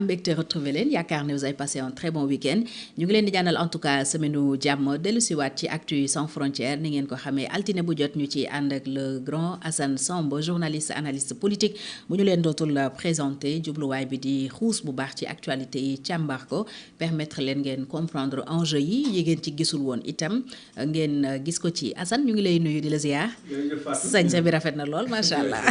mbégte retrouver leen yaakaar ne vous avez passé un très bon week-end ñu ngi leen di ñaanal en tout cas semaine u jàmm dellusiwaat ci Actu sans frontières ni ngeen ko xamee altine bu jot ñu ci ànd ak le grand Assane Samb journaliste analyste politique bu ñu leen dootul présenté jubluwaay bi di xuus bu baax ci actualité yi càmbar ko permettre leen ngeen comprendre enjeu yi ngeen ci gisul woon itam ngeen gis ko ci Assane ñu ngi lay nuyu di la ziar. sañse bi rafet na lool macha allah.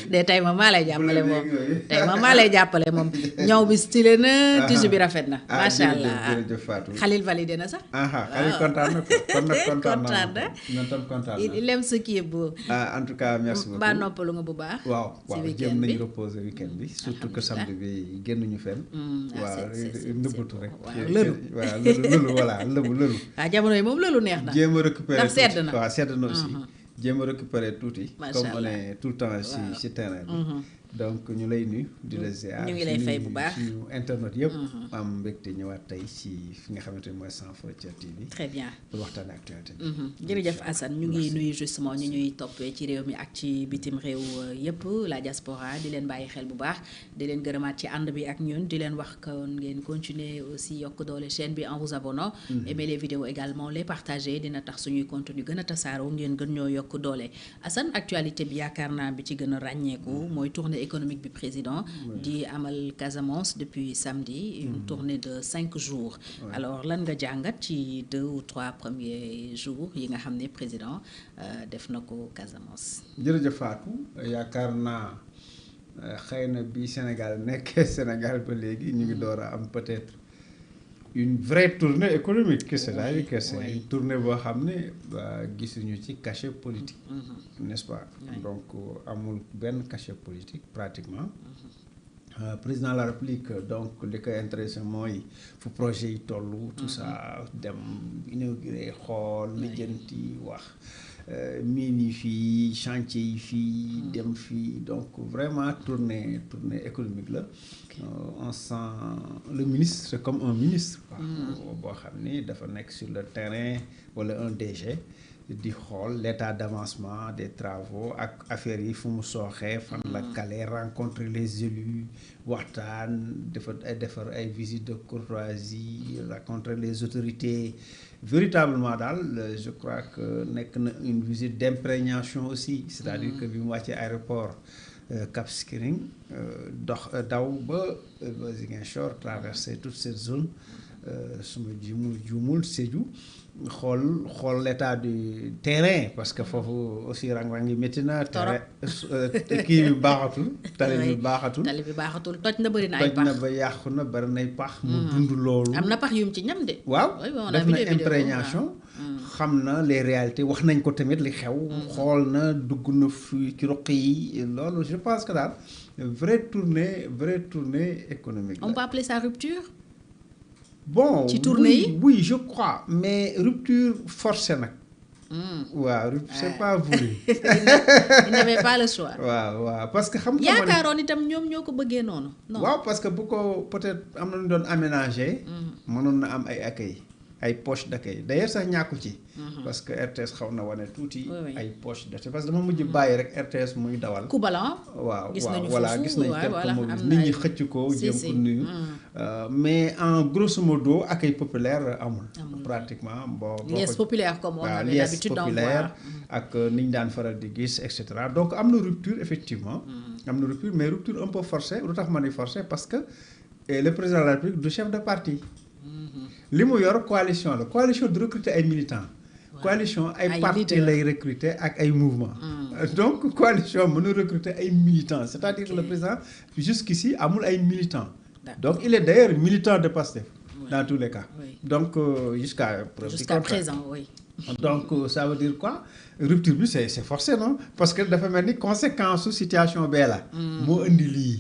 de tey ma maa lay jàppale moom tey ma maa lay jàppale moom ñaw bi stylé na tissu bi rafet na macha allah Khalil validé na sax Khalil kontaan na ko kon nag kontaan na ñun tam kontaan na il aime ce qui est beau en tout cas merci beaucoup ba noppalu nga bu baax waaw jëm nañu reposer week-end bi surtout que samedi bi génnuñu fenn waaw nëbbatu rek waaw lëlu voilà lëlu waaw jamono yi moom lëlu neex na jéem a récupérer ndax sedd na waaw sedd na aussi jéem a récupérer tuuti comme on est tout le temps ci terrain bi donc ñu lay nuyu di la ziar ñu ngi lay fay bu baax suñu internet yëpp am mbégte ñëwaat tey ci fi nga xamante ne mooy Sans Frontières TV. très bien pour waxtaan actualité jërëjëf Assane ñu ngi nuyu justement ñu ñuy toppee ci réew mi ak ci bitim réew yëpp la diaspora di leen bàyyi xel bu baax di leen gërëmaat ci ànd bi ak ñun di leen wax kon ngeen continuer aussi yokk doole chaîne bi en vous abonnant aimer les vidéos également les partager dina tax suñuy contenu gën a tasaaroo ngeen gën ñoo yokk doole Assane actualité bi yaakaar naa bi ci gën a ràññeeku mooy tournée économique bi président di amal Casamance depuis samedi une tournée de 5 jours alors lan nga jàngat ci 2 ou 3 premiers jours yi nga xam ne président def na ko Casamance. jërëjëf Fatou yaakaar naa xëy na bi Sénégal nekkee Sénégal ba léegi ñu ngi door a am peut-être une vraie tournée économique c'est-à-dire que c'est une tournée boo xam ne gisuñu ci cachet politique n'est-ce pas donc amul benn cachet politique pratiquement président de la République donc li ko intéressé mooy fu projet yi tollu tout ça dem inauguré xool lijjanti wax mine yi fii chantier yi fii dem fii donc vraiment tournée économique la on sent le ministre c'est comme un ministre boo xam ni dafa nekk sur le terrain wala un DG di xool l'état d'avancement des travaux ak affaires yi fu mu sooxee fan la kale rencontrer les élus waxtaan defar ay visites de courtoisie rencontrer les autorités véritablement daal je crois que nekk na une visite d'imprégnation aussi c'est-à-dire que bi mu wàccee aéroport Cap Skirring daw ba Ziguinchor traverser toute cette zone suma juumul Sédhiou xool l'état du terrain parce que foofu aussi rang-rang yi métti na terrain kii bi baaxatul tali bi baaxatul toj na bëri na ay pax toj na ba yàqu na bëri nay pax mu dund loolu am na pax yum ci ñam de waaw def na imprégnation xam na les réalités wax nañ ko tamit li xew xool na dugg na fi ci roq yi loolu je pense que daal vraie tournée économique on peut appeler ça rupture. Bon, ci tournée yi oui je crois mais rupture forcée nag. waaw c'est pas voulu. il n'avait pas le choix. waaw parce que xam nga. yaakaaroon itam ñoom ñoo ko bëggee noonu. non waaw parce que bu ko peut-être am na ñu doon aménager. mënoon na am ay accueil ay poches d'accueil d'ailleurs sax ñàkku ci. parce que RTS xaw na wane tuuti. ay poches d'accueil parce que dama mujj bàyyi rek RTS muy dawal. Koubalan. waaw gis nañu voilà gis nañu quelques mots nit ñi xëcc ko jéem ko nuyu. mais en grosso modo accueil populaire amul. pratiquement boo liesse populaire comme on avait l'habitude d'en voir ak ni ñu daan faral di gis et cetera donc am na rupture effectivement. am na rupture mais rupture un peu forcée lu tax ma ni forcée parce que le président de la République du chef de parti. li mu yor coalition la coalition de recruter ay militants. coalition ay parti lay recruter ak ay mouvement donc coalition mën a recruter ay militants c'est-à-dire que le président jusqu'ici amul ay militants. donc il est d'ailleurs militant de Pastef dans tous les cas. donc jusqu'à présent oui. donc ça veut dire quoi rupture bi c'est forcé non parce que dafa mel ni conséquence su situation bee la. moo indi lii.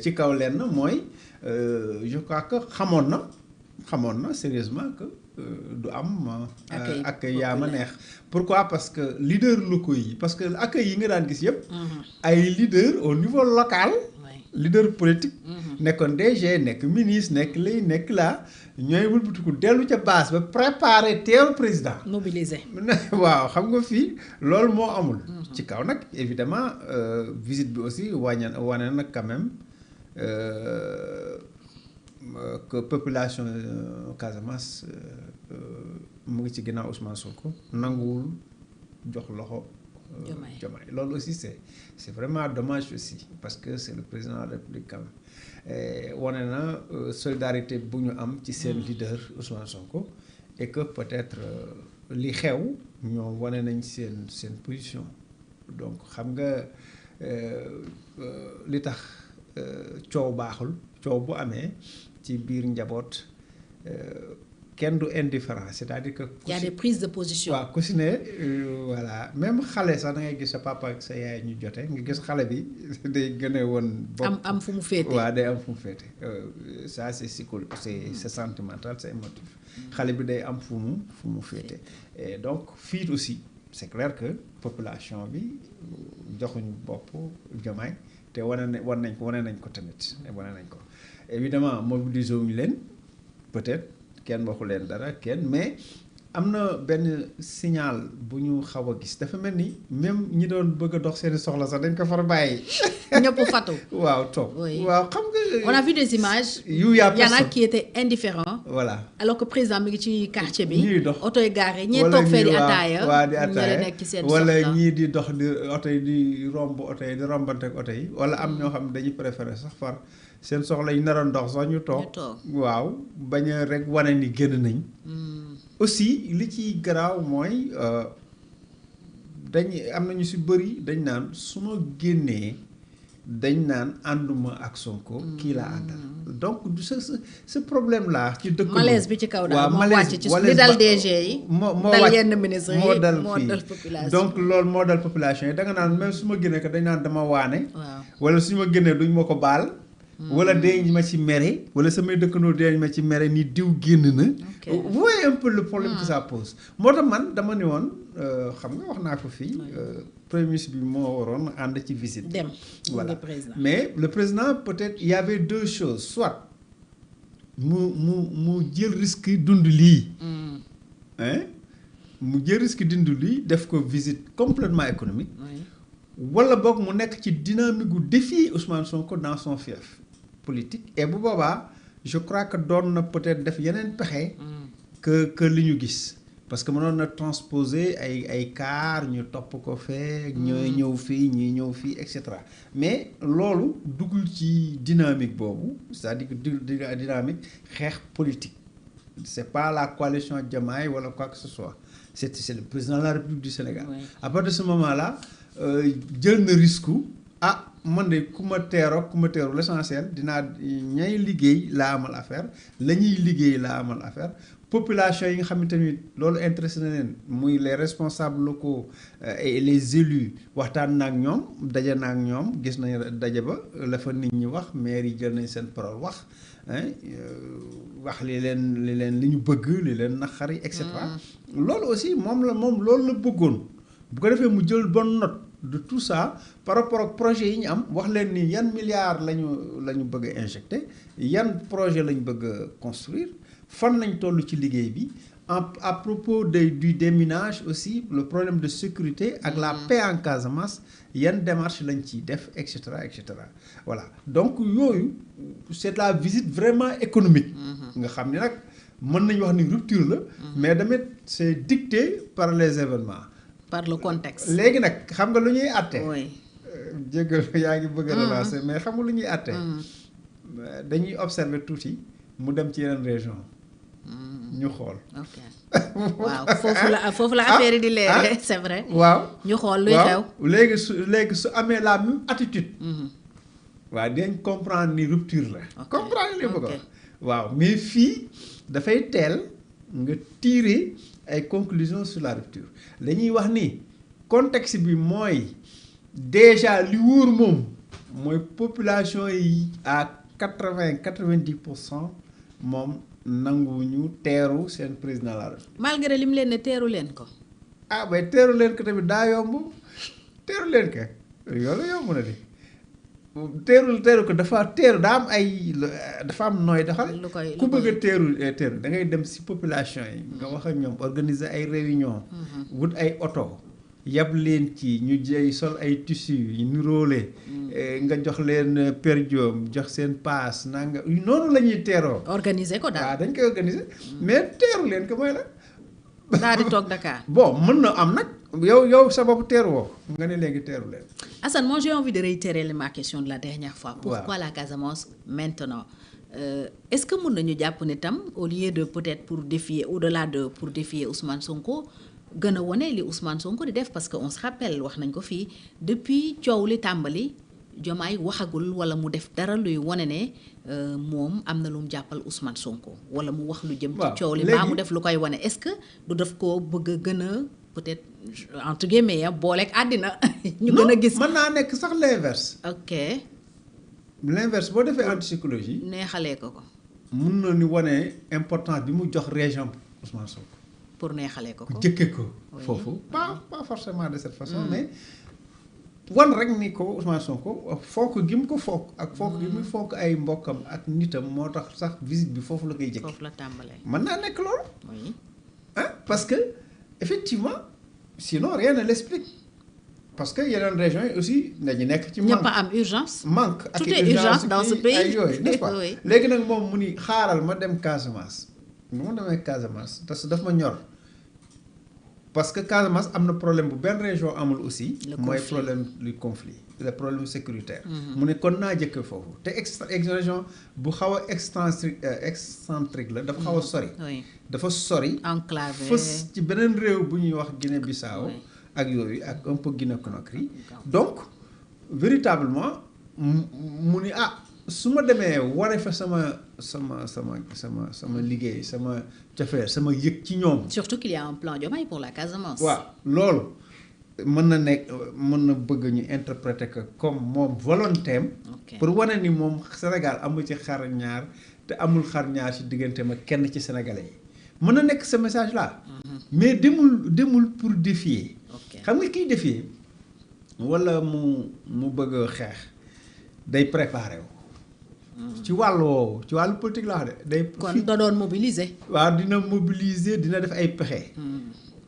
ci kaw lenn mooy je crois que xamoon na sérieusement que du am accueil yaa ma neex pourquoi parce que leader locaux yi parce que accueil yi nga daan gis yëpp ay leader au niveau local leader politique nekkoon DG nekk ministre nekk lay nekk laa ñooy wëlbatiku dellu ca base ba préparer teeru président mobiliser waaw xam nga fii loolu moo amul ci kaw nag évidemment visite bi aussi wane na quand même que population Casamance mu ngi ci ginnaaw Ousmane Sonko nanguwul jox loxo Diomaye loolu aussi c'est vraiment dommage aussi parce que c'est le président de la République quand même wane na solidarité bu ñu am ci seen leader Ousmane Sonko et que peut-être li xew ñoom wane nañ seen position donc xam nga li tax coow baaxul coow bu amee ci biir njaboot kenn du indifférent c'est-à-dire que. Il y a des prises de position. waaw ku si ne voilà même xale sax da ngay gis sa papa ak sa yaay ñu jote nga gis xale bi day gën a woon. am fu mu féete. waaw day am fu mu féete ça c'est c'est sentimental c'est émotif. xale bi day am fu mu féete. et donc fii aussi c'est clair que population bi joxuñu bopp Diomaye te wane nañ ko tamit wane nañ ko évidemment mobiliser wuñu leen peut-être. kenn waxu leen dara mais am na benn signal bu ñu xaw a gis dafa mel ni même ñi doon bëgg a dox seeni soxla sax dañ ko far bàyyi. ñëpp fatu. waaw toog waaw xam nga. on a vu des images. y en a qui étaient indifférents. voilà alors que président mi ngi ci quartier bi. ñuy dox oto yi garé ñee toog fee di ataaya. waaw di ataaya nekk ci seen soxla wala ñii di dox di oto yi di romb oto yi di rombante ak oto yi wala am ñoo xam ne dañuy préférer sax far. seen soxla yi naroon ndox sax ñu toog waaw bañ a rek wane ni génn nañ aussi li ci garaaw mooy am nañu si bëri dañ naan su ma génnee dañ naan ànduma ak Sonko kii laa àndal donc ce problème là ci dëkk malaise bi ci kaw daal moo wàcc ci li dal DG yi dal yenn ministre yi moo dal population donc loolu moo dal population yi da nga naan même su ma génnee que dañ naan dama waane wala su ma génnee duñ ma ko baal wala deeñ ma ci mere wala samay dëkkandoo deeñ ma ci mere ni diw génn na. vous voyez un peu le problème que ça pose. moo tax man dama ne woon xam nga wax naa ko fii premier ministre bi moo waroon ànd ci visite. dem voilà mais le président peut-être il y avait deux choses soit mu jël risque dund lii. mu jël risque dund lii def ko visite complètement économique. wala boog mu nekk ci dynamique gu défi Ousmane Sonko dans son fief politique et bu boobaa je crois que doon na peut-être def yeneen pexe que li ñu gis parce que mënoon na transposer ay car ñu topp ko fee ñooy ñëw fii ñuy ñëw fii et cetera mais loolu duggul ci dynamique boobu c'est-à-dire que dynamique xeex politique c'est pas la coalition Diomaye wala quoi que ce soit c'est le président de la République du Sénégal à partir de ce moment-là jël na risque man de ku ma teeru l'essentiel dinaa ñay liggéey laa amal affaire la ñuy liggéey laa amal affaire population yi nga xam ne tamit loolu intéressé na leen muy les responsables locaux et les élus waxtaan na ak ñoom daje na ak ñoom gis nañu daje ba la fa nit ñi wax maire yi jël nañ seen parole wax li ñu bëgg li leen naqari et cetera loolu aussi moom loolu la bëggoon bu ko defee mu jël bonne note de tout ça par rapport ak projet yi ñu am wax leen ni yan milliards la ñu bëgg a injecter yan projet la ñu bëgg a construire fan lañ toll ci liggéey bi à propos du déminage aussi le problème de sécurité ak la paix en Casamance yan démarche lañ ciy def et cetera voilà donc yooyu c'est la visite vraiment économique nga xam ni nag mën nañu wax ni rupture la mais tamit c'est dicté par les événements par le contexte. léegi nag xam nga lu ñuy àtte. jéggal yaa ngi bëgg a relancer mais xam nga lu ñuy àtte. dañuy observer tuuti mu dem ci yeneen région ñu xool. ok waaw foofu la affaire yi di leere c'est vrai. waaw ñu xool luy xew. léegi su amee la même attitude. waaw dañ comprendre ni rupture la. comprendre li bëgg a wax. waaw mais fii dafay teel nga tirer ay conclusions sur la rupture dañuy wax ni contexte bi mooy déjà li wóor moom mooy population yi à 90% moom nanguwuñu teeru seen président de la République. malgré lim leen ne teeru leen ko. mais teeru leen ko tamit daa yomb teeru leen ko yow yomb na di teeru ko daa am ay dafa am nooy doxal ku bëgg a teeru da ngay dem ci population yi nga wax ak ñoom organiser ay réunion wut ay oto yab leen ci ñu jëy sol ay tissu yu niroole nga jox leen per diem jox seen paas nanga noonu la ñuy teeroo. organiser ko daal waaw dañ koy organiser mais teeru leen ko mooy la. daal di toog Dakar. bon mën na am nag yow sa bopp teeru woo nga ne léegi teeru leen. Assane, moi j'ai envie de réitérer ma question de la dernière fois. Pourquoi la Casamance maintenant? Est-ce que mën nañu jàpp ne tam au lieu de peut-être pour défier au-delà de pour défier Ousmane Sonko gën a wane li Ousmane Sonko di def parce que on se rappelle wax nañ ko fii depuis coow li tàmbali Diomaye waxagul wala mu def dara luy wane ne moom am na lu mu jàppal Ousmane Sonko wala mu wax lu jëm ci coow li mbaa mu def lu koy wane est-ce que du def ko bëgg a gën a peut-être entre guillemets booleeg àddina ñu gën a gis mën naa nekk sax l'inverse. ok l'inverse boo defee antipsychologie neexalee ko mun na ni wane importance bi mu jox région Ousmane Sonko pour neexalee ko jëkke ko foofu pas forcément de cette façon mais wan rek ni ko Ousmane Sonko fonk gi mu ko fonk ak fonk gi mu fonk ay mbokkam ak nitam moo tax sax visite bi foofu la koy jëkke foofu la tàmbalee mën naa nekk loolu oui parce que effectivement sinon rien ne l'explique parce que yeneen régions yi aussi dañu nekk ci ñëpp am urgence manque ak tout est urgence dans ce pays ay yooyu n'est-ce pas oui. léegi nag moom mu ni xaaral ma dem Casamance nu ma demee Casamance parce que daf ma ñor parce que Casamance am na problème bu benn région amul aussi mooy problème du conflit le problème sécuritaire mu ne kon naa jëkke foofu te région bu xaw a excentrique la dafa xaw a sori dafa sori enclavé fës ci beneen réew bu ñuy wax Guinée-Bissau ak yooyu ak un peu Guinée-Conakry donc véritablement mu ni su ma demee wane fa sama liggéey sama cofeel sama yëg ci ñoom. surtout qu'il y a un plan Diomaye pour la Casamance. waaw loolu mën na nekk mën na bëgg ñu interpréter que comme moom volonté am pour wane ni moom Sénégal amul ci xar ñaar te amul xar ñaar ci diggante ma kenn ci sénégalais yi mën na nekk ce message là. mais demul pour défier. xam nga kiy défier wala mu bëgg a xeex day préparer wu. ci wàllu politique la wax de day. kon da doon mobiliser. waaw dina mobiliser dina def ay pexe.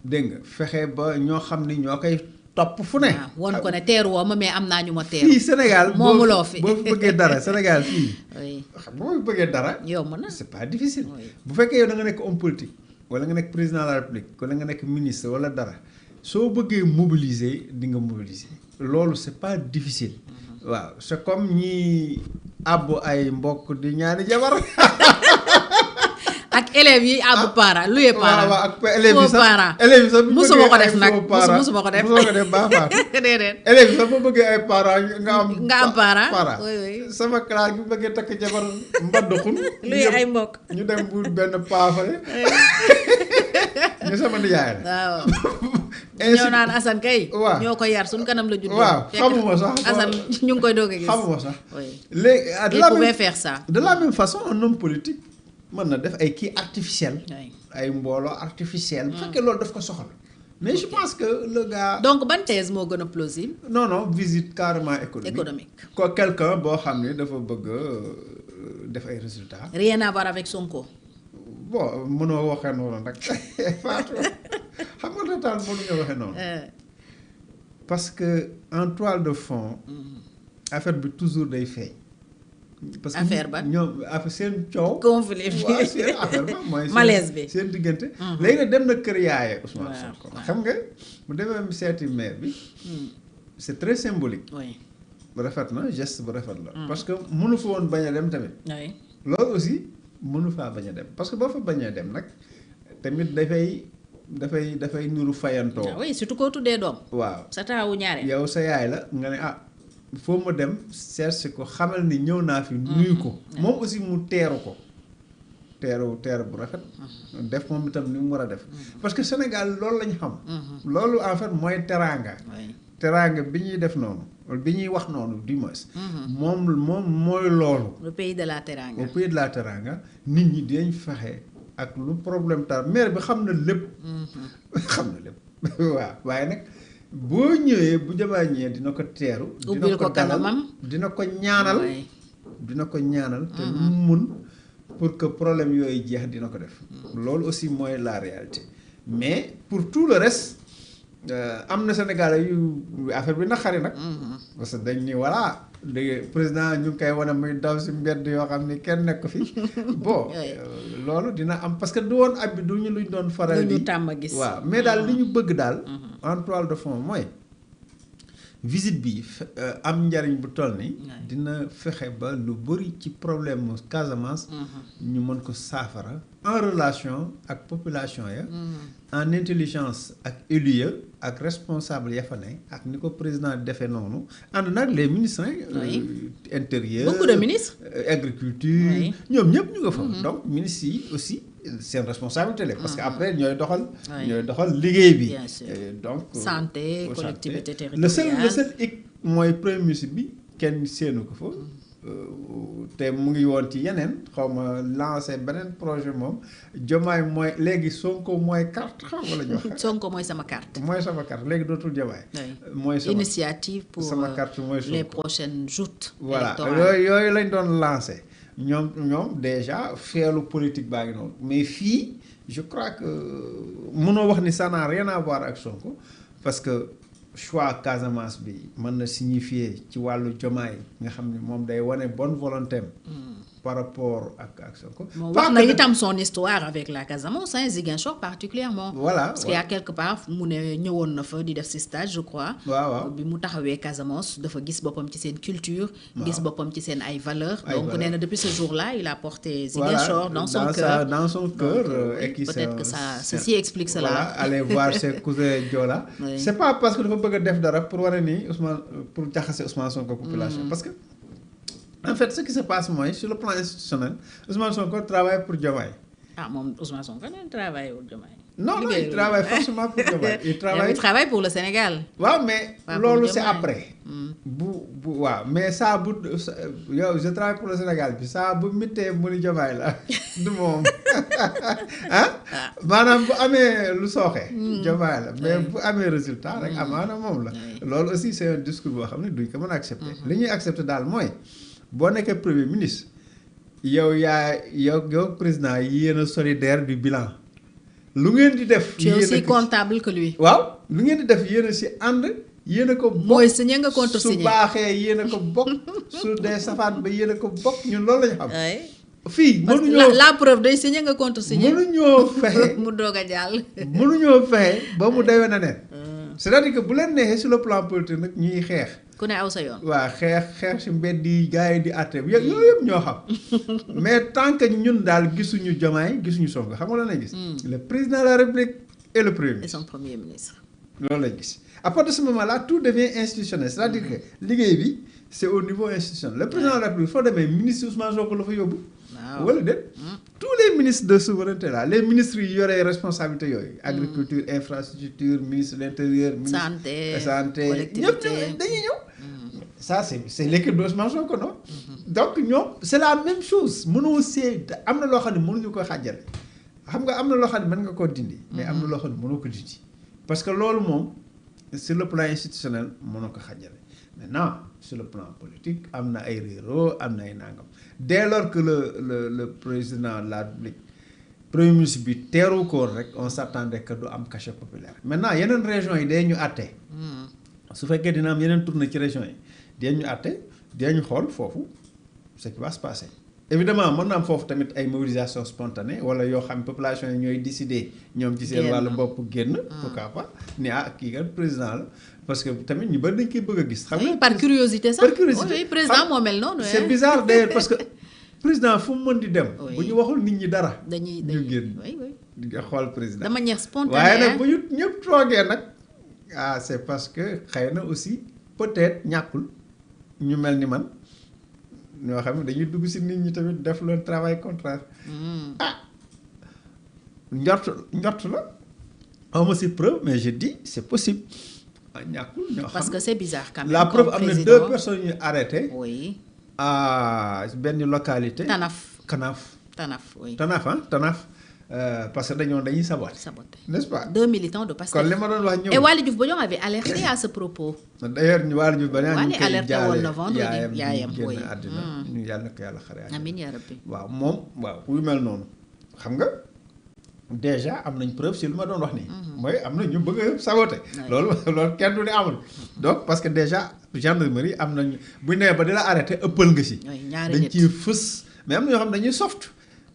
dégg nga fexe ba ñoo xam ni ñoo koy topp fu ne. waaw woon ko ne teeru woo ma mais am naa ñu ma teeru. fii Sénégal moomuloo fi boo bëggee dara Sénégal fii. oui xam nga boo bëggee dara. yomb na c'est pas difficile. bu fekkee yow da nga nekk homme politique wala nga nekk président de la République wala nga nekk ministre wala dara soo bëggee mobiliser di nga mobiliser. loolu c'est pas difficile. waaw c'est comme ñi àbb ay mbokk di ñaani jabar. ak élèves yi àbb parents luye parents. waaw ak élèves yi sax musuma ko def nag musuma ko def. baax déedéet. élèves yi sax boo bëggee ay parents nga am parents. oui sama classe bi bëggee takk jabar mbadduxun. luye ay mbokk. ñu dem bu benn paafale. ñu sama nijaay la. waaw. ñoo naan Assane kay. waaw ñoo ko yar suñ kanam la juddoo. waaw xamuma sax. Assane ñu ngi koy doog a gis. xamuma sax. oui léegi il pouvait faire ça. de la même façon un homme politique mën na def ay kii artificiel. oui ay mbooloo artificiel. bu fekkee loolu daf ko soxal. mais je pense que le gars. donc ban thèse moo gën a plausible. non visite carrément économique. ko quelqu'un boo xam ne dafa bëgg def ay résultats. rien à voir avec Sonko. bon mënoo waxee noonu nag Fatou xam nga lu tax mënuñoo waxee noonu. parce que en toile de fond. affaire bi toujours day feeñ. parce que affaire ba ñoom affaire seen coow. conflit bi waaw seen affaire ba mooy. malaise bi seen diggante. léegi nag dem na kër yaaye Ousmane Sonko. xam nga bu demee seeti maire bi. c'est très symbolique. oui rafet na geste bu rafet la. parce que mënu fa woon bañ a dem tamit. oui loolu aussi mënu faa bañ a dem parce que boo fa bañ a dem nag tamit dafay nuru fayantoo. oui surtout koo tuddee doom. waaw sa taawu ñaare. yow sa yaay la nga ne foo ma dem cherche ko xamal ni ñëw naa fi nuyu ko. moom aussi mu teeru ko. teeru bu rafet. def moom itam ni mu war a def. parce que Sénégal loolu lañ xam. loolu en fait mooy teraanga. teraanga bi ñuy def noonu bi ñuy wax noonu du moins. moom mooy loolu. le pays de la teraanga. au pays de la teraanga nit ñi dinañ fexe ak lu problème tar maire bi xam na lépp. xam na lépp waaw waaye nag boo ñëwee bu jamaa ñëwee dina ko teeru. ubbil ko kanamam dina ko ñaanal. dina ko ñaanal. te lu mu mun pour que problème yooyu jeex dina ko def. loolu aussi mooy la réalité mais pour tout le reste am na Sénégalais yu affaire bi naqari nag. parce que dañ ni voilà léegi président ñu ngi koy wane muy daw si mbedd yoo xam ni kenn nekk fi bon loolu dina am parce que du woon ab bi du ñu luñ doon faral di tàmm gis. waaw mais daal li ñu bëgg daal. en toile de fond mooy visite bi am njariñ bu toll ni dina fexe ba lu bëri ci problème mu Casamance. ñu mën ko saafara en relation ak population ya. en intelligence ak élus ya ak responsable ya fa ne ak ni ko président defee noonu ànd nag les ministres intérieur beaucoup de ministres. agriculture ñoom ñëpp ñu nga fa. donc ministres yi aussi seen responsabilité la parce que après ñooy doxal liggéey bi. Bien sûr. donc santé collectivité territoriale. le seul hic mooy premier ministre bi kenn séenu ko fa. te mu ngi woon ci yeneen xaw ma lancé beneen projet moom Diomaye mooy léegi Sonko mooy carte xam nga la ñu wax. Sonko mooy sama carte. mooy sama carte léegi dootul Diomaye. mooy sama initiative pour sama carte mooy Sonko les prochaines joutes. voilà yooyu lañ doon lancé ñoom déjà feelu politique baa ngi noonu mais fii je crois que mënoo wax ni ça n'a rien à voir ak Sonko parce que. choix Casamance bi mën na signifier ci wàllu Diomaye nga xam ne moom day wane bonne volonté am par rapport ak Sonko. wax na itam son histoire avec la Casamance Ziguinchor particulièrement. voilà parce qu'il y a quelque part mu ne ñëwoon na fa di def si stage je crois. waaw bi mu taxawee Casamance dafa gis boppam ci seen culture. gis boppam ci seen ay valeurs. donc nee na depuis ce jour-là il a porté Ziguinchor dans son cœur. dans son cœur et qui peut-être que ça ceci explique cela. voilà aller voir ses cousins Joola. c'est pas parce que dafa bëgg a def dara pour wane ni Ousmane pour jaxase Ousmane Sonko population parce que. En fait, ce qui se passe, moi, sur le plan institutionnel, Ousmane Sonko travaille pour Diomaye. Ah, Ousmane Sonko ne travaille pour Diomaye. Non, il travaille forcément pour Diomaye. Il travaille pour le Sénégal. Oui, mais lolo c'est après. Mais ça, je travaille pour le Sénégal. Puis ça, vous mettez mon Diomaye là. Du monde. Hein? Madame, vous avez le soirée. Diomaye là. Mais vous avez le résultat. Lolo aussi, c'est un discours que vous avez accepté. Ce que vous acceptez dans le moyen. Boo nekkee premier ministre yow président yéen a solidaire du bilan lu ngeen di def. tu es aussi comptable que lui. waaw lu ngeen di def yéen a si ànd yéen a ko bokk. mooy signé nga contre signé su baaxee yéen a ko bokk su dee safaan ba yéen a ko bokk ñun loolu la ñu xam. fii mënuñoo la preuve day signé nga contre signé. mënuñoo fexe mu doog a jàll. mënuñoo fexe ba mu déwén na nen. c'est-à-dire que bu leen neexee sur le plan politique nag ñuy xeex. ku ne aw sa yoon. waaw xeex si mbedd yi gars yi di àtte yooyu yëpp ñoo xam mais tant que ñun daal gisuñu Diomaye gisuñu Sonko xam nga lan lay gis. le président de la République et le premier ministre. et son premier ministre. loolu lay gis à partir de ce moment-là tout devient institutionnel c'est-à-dire que liggéey bi c'est au niveau institutionnel. le président de la République foo demee ministre Ousmane Sonko la fa yóbbu. waaw wala déet. tous les ministres de souveraineté là les ministres yi yore responsabilité yooyu. agriculture infrastructure ministre de l'intérieur. santé collectivité ñëpp dañuy ñëw. ça c'est l'équipe d'Ousmane Sonko non. donc ñoom c'est la même chose mënoo see am na loo xam ne mënuñu ko xàjjale xam nga am na loo xam ne mën nga koo dindi. mais am na loo xam ne mënoo ko dindi. parce que loolu moom sur le plan institutionnel mënoo ko xàjjale maintenant sur le plan politique am na ay réeroo am na ay nangam dès lors que le président de la République premier ministre bi teeru ko rek on s'attendait que du am cachet populaire maintenant yeneen régions yi day ñu àtte. su fekkee dina am yeneen tournée ci région yi dinañu àtte dinañu xool foofu ce qui va se passer évidemment mën na am foofu tamit ay mobilisation spontanée wala yoo xam population yi ñooy décider ñoom ci seen wàllu bopp génn. pourquoi pas ni kii kat président la parce que tamit ñu bari dañ koy bëgg a gis. xam nga par curiosité sax. par curiosité oui président moo mel noonu. c'est bizarre d'ailleurs parce que président fu mu mën di dem. bu ñu waxul nit ñi dara. dañuy ñu génn oui di nga xool président. de manière spontanée waaye nag bu ñu ñëpp toogee nag. c'est parce que xëy na aussi peut-être ñàkkul ñu mel ni man ñoo xam ne dañuy dugg ci nit ñi tamit def le travail contraire. njort la awma ci preuve mais je dis c'est possible ñàkkul ñoo xam. parce que c'est bizarre quand même. la preuve am na 2 personnes ñu arrêté. oui. à benn localité. Tanaf oui. Tanaf. Parce que dañuy saboter. N'est-ce pas? 2 militants de Pastef. Kon li ma doon wax ñëw. Et Waly Diouf Bodiang avait alerté à ce propos. D'ailleurs Waly Diouf Bodiang ñu koy alerté woon na vendredi yaayam oui. ñu yàlla na ko yàlla xare. amiin yaa rabbi. waaw moom waaw yu mel noonu xam nga déjà am nañ preuve si lu ma doon wax nii. mooy am na ñu bëgg a saboter. loolu kenn du ne amul. donc parce que déjà gendarmerie am nañ bu ñu nee ba di la arrêté ëppal nga si. dañ ciy fës mais am na ñoo xam ne dañuy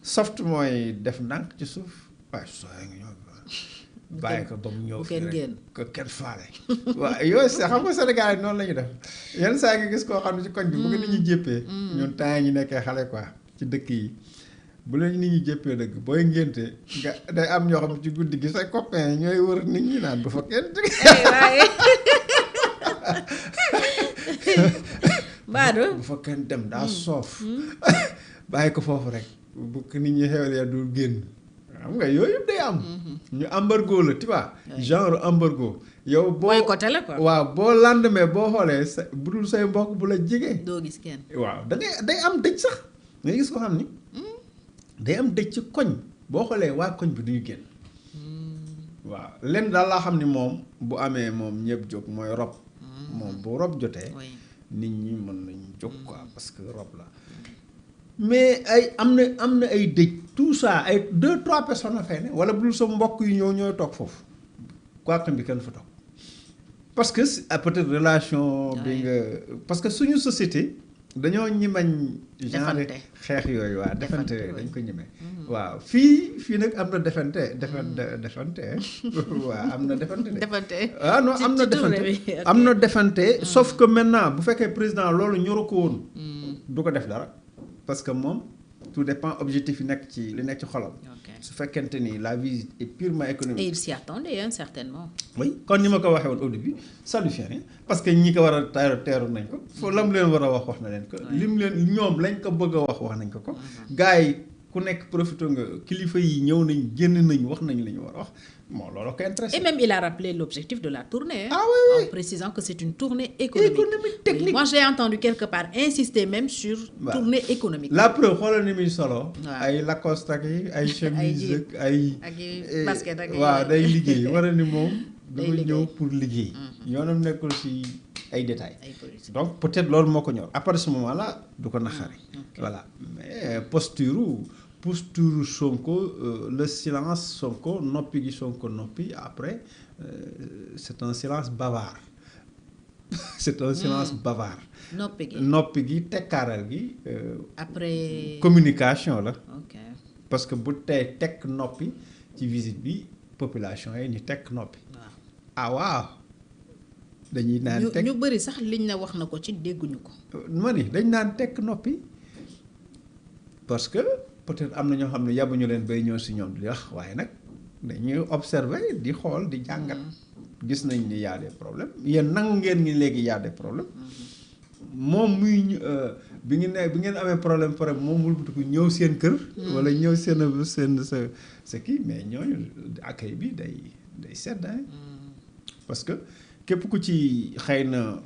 soft mooy def ndànk ci suuf waaye soo ngi ñëw bàyyi ko ba mu ñëw fii rek ko kenn faale. waaw yooyu sax xam nga Sénégal yi noonu la ñuy def yenn saa nga gis koo xam ne ci koñ bi bu nga nit ñi jéppee. ñun temps yi ñu nekkee xale quoi ci dëkk yi. bu leen nit ñi jëppee dëgg booy ngénte nga day am ñoo xam ci guddi gi say copain ñooy wër nit ñi naan bu fa kenn baado bu fa kenn dem daa soof bàyyi ko foofu rek bu ko nit ñi xewlee du génn xam nga yooyu yëpp day am ñu embargo la tu vois genre embargo yow boo côté la quoi waaw boo lendemain boo xoolee sa bu dul say mbokk bu la jege doo gis kenn waaw da ngay day am dëj sax nga gis ko xam ni day am dëj ci koñ boo xoolee waa koñ bi duñu génn waaw lenn daal laa xam ni moom bu amee moom ñëpp jóg mooy rob moom bu rob jotee nit ñi mën nañ jóg quoi parce que rob la mais ay am na ay dëj tout ça ay 2-3 personnes a fay ne wala bu dul sa mbokk yu ñëw ñooy toog foofu waa koñ bi kenn fa toog parce que peut-être relation bi nga parce que suñu société dañoo ñimañ genre xeex yooyu waa defante dañ ko ñime waaw fii nag am na defante waaw am na defante ah non am na defante sauf que maintenant bu fekkee président loolu ñoru ko woon du ko def dara parce que moom tout dépend objectif yi nekk ci li nekk ci xolam su fekkente ni la vie est purement économique. Et il s'y attendait hein, certainement. Oui kon ni ma ko waxee woon au début ça lui fait rien parce que ñi ko war a teeru nañ ko. foo lam leen war a wax na leen ko. lim leen ñoom lañ ko bëgg a wax nañ ko. gars yi ku nekk profité nga kilifa yi ñëw nañ génn nañ wax nañ li ñu war a wax bon loolu ko intéressé. Et même il a rappelé l'objectif de la tournée. Ah oui. En précisant que c'est une tournée économique. Technique. Oui. Moi j'ai entendu quelque part insister même sur tournée économique. La preuve xoolal ni muy solo. ay Lacoste ak ay chemise ak ay basket ak waaw day liggéey war a ni moom. day liggéey ñëw pour liggéey. yoonam nekkul ci ay détails. donc peut-être loolu moo ko ñor à partir de ce moment là du ko naxari. voilà mais posture Sonko le silence Sonko noppi gi Sonko noppi après c'est un silence bavard c'est un silence bavard. noppi gi tekkaaral gi. après communication la. ok parce que bu tey tekk noppi ci visite bi population yi ñu tekk noppi. waaw dañuy naan tekk ñu bëri sax liñ na wax na ko ci dégguñu ko. ma ni dañ naan tekk noppi parce que. peut-être am na ñoo xam ne yabuñu leen bay ñëw si ñoom di wax waaye nag dañuy observer di xool di jàngat gis nañ ni y a des problèmes yéen nangu ngeen ni léegi y a des problèmes moom muy bi ngeen amee problème pare moom wulbatiku ñëw seen kër wala ñëw seen sa kii mais ñooñu accueil bi day sedd parce que képp ku ci xëy na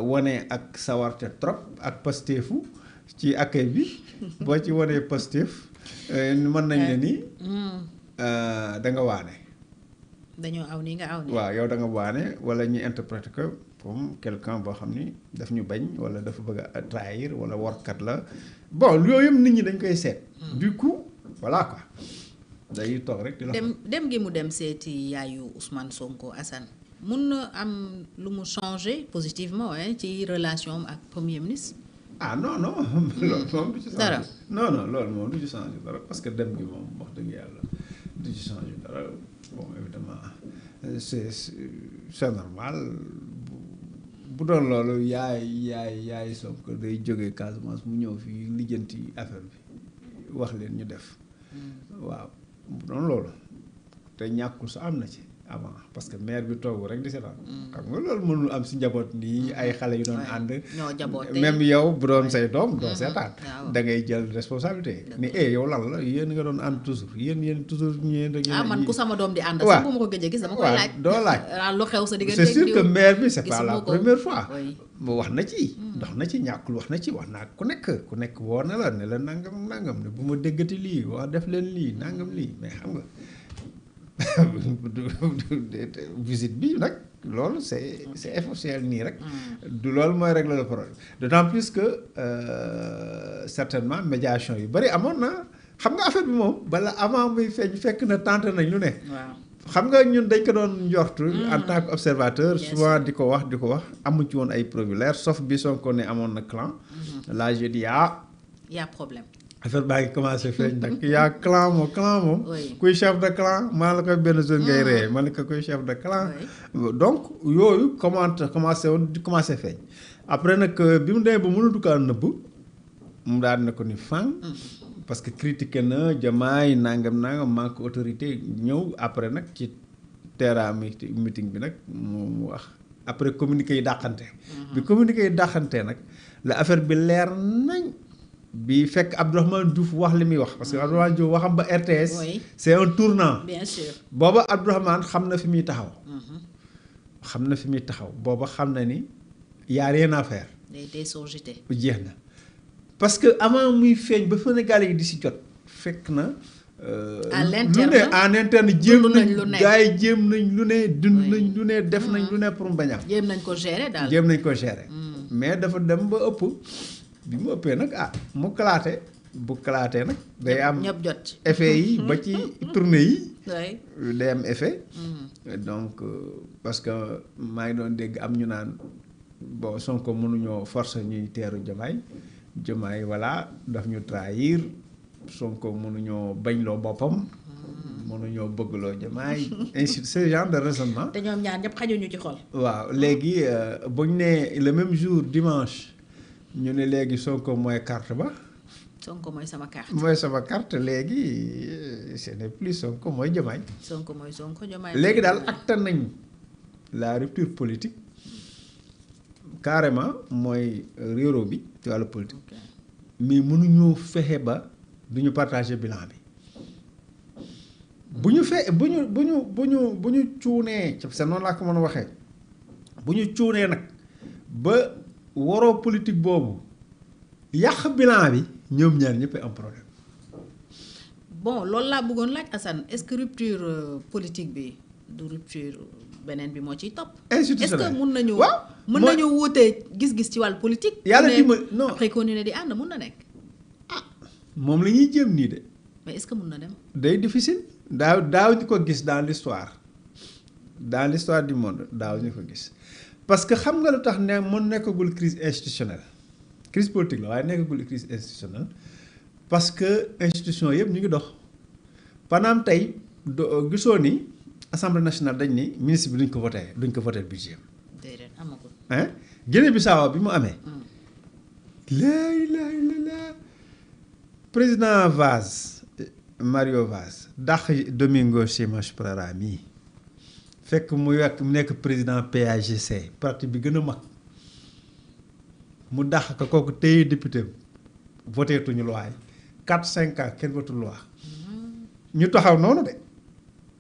wane ak sawarte trop ak pasteefu ci accueil bi boo ci wanee positif mën nañ ne ni da nga waane. dañoo aw nii nga aw nii. waaw yow da nga waane wala ñu interpréter ko comme quelqu'un boo xam ni daf ñu bañ wala dafa bëgg a trahir wala workat la bon yooyu yëpp nit ñi dañ koy seet. du coup voilà quoi day toog rek. di la dem gi mu dem seeti yaayu Ousmane Sonko Assane mun na am lu mu changer positivement ci relation ak premier ministre. ah non loolu moom du ci changer dara non loolu moom du ci changer dara parce que dem gi moom wax dëgg yàlla du ci changer dara bon évidemment c'est normal bu doon loolu yaay Sonko day jógee Casamance mu ñëw fii lijjanti affaire bi wax leen ñu def waaw bu doon loolu te ñàkkul sa am na ci avant parce que maire bi toog rek di seetaan xam nga loolu mënul am si njaboot nii ay xale yu doon ànd même yow bu doon say doom doo seetaan da ngay jël responsabilité ni yow lan la yéen nga doon ànd toujours yéen toujours ñeen rek man ku sama doom di ànd sax bu ma ko gëjee gis dama koy laaj doo laaj lu xew sa diggante c'est sûr que maire bi c'est pas la première fois mu wax na ci dox na ci ñàkkul wax na ci wax naa ku nekk woo na la ne la nangam ne bu ma déggati lii wax def leen lii nangam lii mais xam nga visite bi nag loolu c'est essentiel nii rek du loolu mooy régler le problème d'autant plus que certainement médiation yu bari amoon na xam nga affaire bi moom bala avant muy feeñ fekk na tenté nañ lu ne. waaw xam nga ñun dañ ko doon njort. en tant que observateur Bien souvent sûr. di ko wax amuñ ci woon ay preuves yu leer sauf bi Sonko ne amoon na clan. là je dis y a problème. affaire baa ngi commencé feeñ nag yaa clan moom Oui. kuy chef de clan maa la koy benn zone ngay ree ma ne ko kuy chef de clan donc yooyu commencé woon di commencé feeñ après nag bi mu demee ba mënatu kaa nëbb mu daal na ko ni fan parce que critiqué na Diomaye nangam manque autorité ñëw après nag ci terrain meeting bi nag mu wax après communiqué yi dàqante bi communiqué yi dàqante nag la affaire bi leer nañ bi fekk Abdourahmane Diouf wax li muy wax parce que Abdourahmane Diouf waxam ba RTS. Oui. c'est un tournant. bien sûr. booba Abdourahmane xam na fi muy taxaw. xam na fi muy taxaw booba xam na ni y a rien à faire. day dee soo jeté. jeex na parce que avant muy feeñ ba Sénégalais yi di si jot fekk na. à l'interne lu ne en interne jéem dund nañ nañ lu ne. gars yi jéem nañ lu ne dund Oui. nañ lu ne def nañ lu ne pour mu bañ a am. jéem nañ ko gérer daal. jéem nañ ko gérer. mais dafa dem ba ëpp bi mu ëppee nag mu kalaate bu kalaatee nag day am ñëpp jot ci. effet yi ba ci tournée yi oui. day am effet donc parce que maa ngi doon dégg am ñu naan bon Sonko mënuñoo force ñuy teeru Diomaye voilà daf ñu trahir Sonko mënuñoo bañloo boppam mënuñoo bëggloo Diomaye ainsi ce genre de raisonnement. te ñoom ñaar ñëpp xajuñu ci xol. waaw léegi bu ñu nee le même jour dimanche ñu ne léegi Sonko mooy carte ba. Sonko mooy sama carte. mooy sama carte léegi ce n'est plus Sonko mooy Diomaye. Sonko mooy Sonko Diomaye. léegi daal acte nañ la rupture politique carrément mooy réeróo bi ci wàllu politique. Ok. mais mënuñoo fexe ba du ñu partager bilan bi. bu ñu cuunee c'est noonu laa ko mën a waxee bu ñu cuunee nag ba waroo politique boobu yàq bilan bi ñoom ñaar ñëpp am problème. bon loolu laa bëggoon laaj Assane est-ce que rupture politique bi du rupture beneen bi moo ciy topp. institutionnel est-ce que mun nañu. waaw mun nañu wuutee gis-gis ci wàllu politique. yàlla ne dimbali non après continuer di ànd mun na nekk. moom la ñuy jéem nii de. mais est-ce que mun na dem. day difficile daaw ñu ko gis dans l'histoire du monde daaw ñu ko gis parce que xam nga lu tax ne mu nekkagul crise institutionnelle crise politique la waaye nekkagul crise institutionnelle parce que institution yëpp ñu ngi dox maanaam tey gisoo ni assemblée nationale dañ ni ministre bi duñ ko voté budget déedéet amagul. hein Guinée-Bissau bi mu amee. la président Vaz Mario Vaz dàq Domingos Simões Pereira mii fekk mu nekk président PAGC parti bi gën a mag mu dàq ko kooku téye député voté tuñu loi 4-5 ans kenn votul loi ñu taxaw noonu de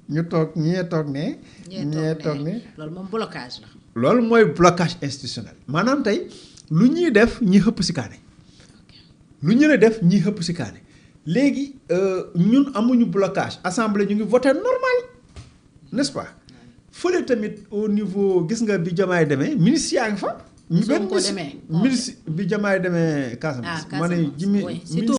ñu toog ñee toog ne. ñee toog ne loolu moom blocage la. loolu mooy blocage institutionnel maanaam tey lu ñuy def ñi xëpp si kaane lu ñu ne def ñi xëpp si kaane léegi ñun amuñu blocage assemblée ñu ngi voté normal n'est-ce pas fële tamit au niveau gis nga bi Diomaye demee ministre yaa ngi fa. Sonko demee ministre bi Diomaye demee Casamance. Casamance oui